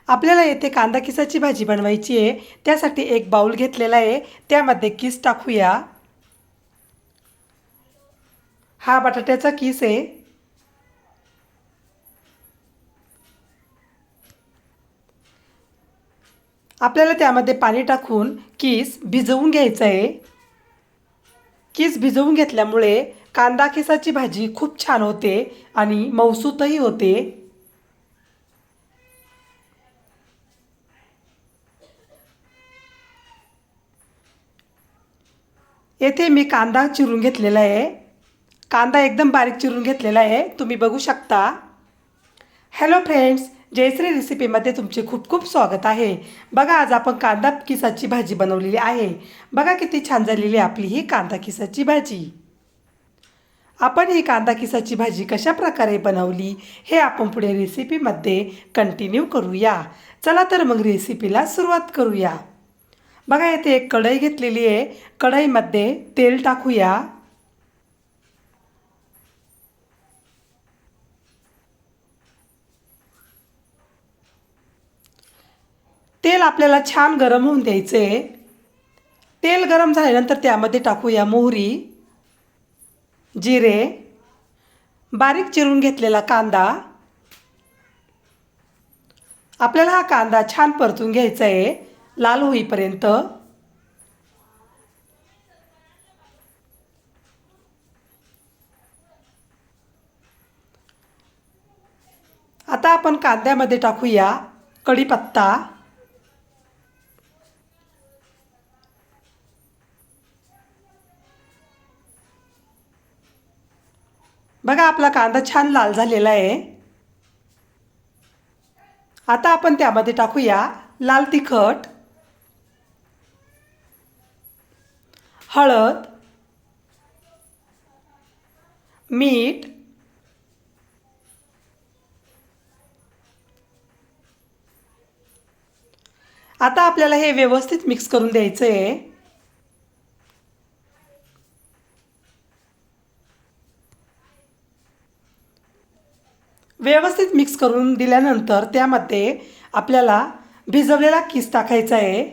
आपल्याला येथे कांदा किसाची भाजी बनवायची आहे। त्यासाठी एक बाउल घेतलेला आहे, त्यामध्ये किस टाकूया। हा बटाट्याचा किस आहे। आपल्याला त्यामध्ये पाणी टाकून किस भिजवून घ्यायचा आहे। किस भिजवून घेतल्यामुळे कांदा किसाची भाजी खूप छान होते आणि मऊसूतही होते। येथे मी कांदा चिरून घेतलेला आहे। कांदा एकदम बारीक चिरून घेतलेला आहे, तुम्ही बघू शकता। हॅलो फ्रेंड्स, जयश्री रेसिपीमध्ये तुमचे खूप खूप स्वागत आहे। बघा, आज आपण कांदा किसाची भाजी बनवलेली आहे। बघा किती छान झालेली आपली ही कांदा किसाची भाजी। आपण ही कांदा किसाची भाजी कशा प्रकारे बनवली हे आपण पुढे रेसिपीमध्ये कंटिन्यू करूया। चला तर मग रेसिपीला सुरुवात करूया। बघा, येथे एक कढई घेतलेली आहे। कढईमध्ये तेल टाकूया। तेल आपल्याला छान गरम होऊन द्यायचे आहे। तेल गरम झाल्यानंतर त्यामध्ये टाकूया मोहरी, जिरे, बारीक चिरून घेतलेला कांदा। आपल्याला हा कांदा छान परतून घ्यायचा आहे, लाल होईपर्यंत। आता आपण कांद्यामध्ये टाकूया कढीपत्ता, बघा आपला कांदा छान लाल झालेला आहे। आता आपण त्यामध्ये टाकूया लाल तिखट, हळद, मीठ, आता आपल्याला हे व्यवस्थित मिक्स करून द्यायचं आहे। व्यवस्थित मिक्स करून दिल्यानंतर त्यामध्ये आपल्याला भिजवलेला किस टाकायचा आहे।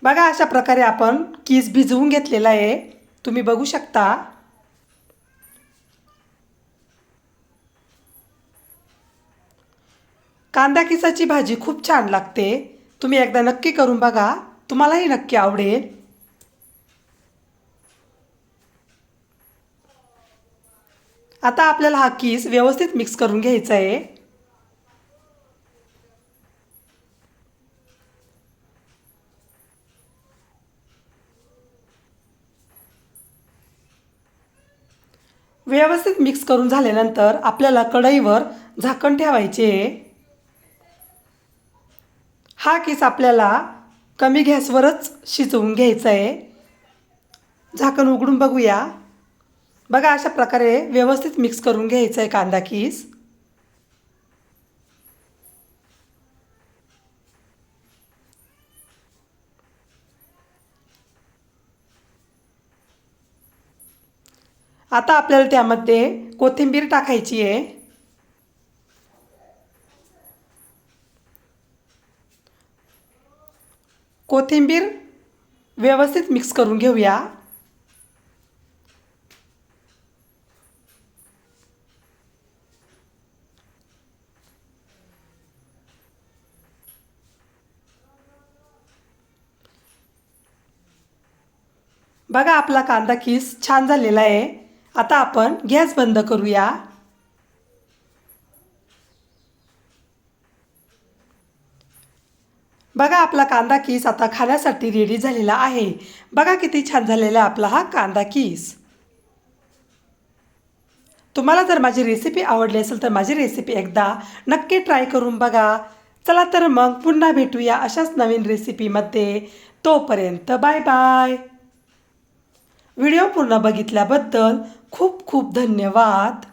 बघा, अशा प्रकारे आपण किस भिजवून घेतलेला आहे, तुम्ही बघू शकता। कांदा किसाची भाजी खूप छान लागते, तुम्ही एकदा नक्की करून बघा, तुम्हालाही नक्की आवडेल। आता आपल्याला हा किस व्यवस्थित मिक्स करून घ्यायचा आहे। व्यवस्थित मिक्स करून झाल्यानंतर आपल्याला कढईवर झाकण ठेवायचे आहे। हा किस आपल्याला कमी गॅसवरच शिजवून घ्यायचा आहे। झाकण उघडून बघूया। बघा, अशा प्रकारे व्यवस्थित मिक्स करून घ्यायचा आहे कांदा किस। आता आपल्याला त्यामध्ये कोथिंबीर टाकायची आहे। कोथिंबीर व्यवस्थित मिक्स करून घेऊया। बघा, आपला कांदा किस छान झालेला आहे। आता आपण गॅस बंद करूया। बघा, आपला कांदा किस आता खाण्यासाठी रेडी झालेला आहे। बघा किती छान झालेला आपला हा कांदा किस। तुम्हाला जर माझी रेसिपी आवडली असेल तर माझी रेसिपी एकदा नक्की ट्राय करून बघा। चला तर मग पुन्हा भेटूया अशाच नवीन रेसिपीमध्ये। तोपर्यंत बाय बाय। व्हिडिओ पूर्ण बघितल्याबद्दल खूप खूप धन्यवाद।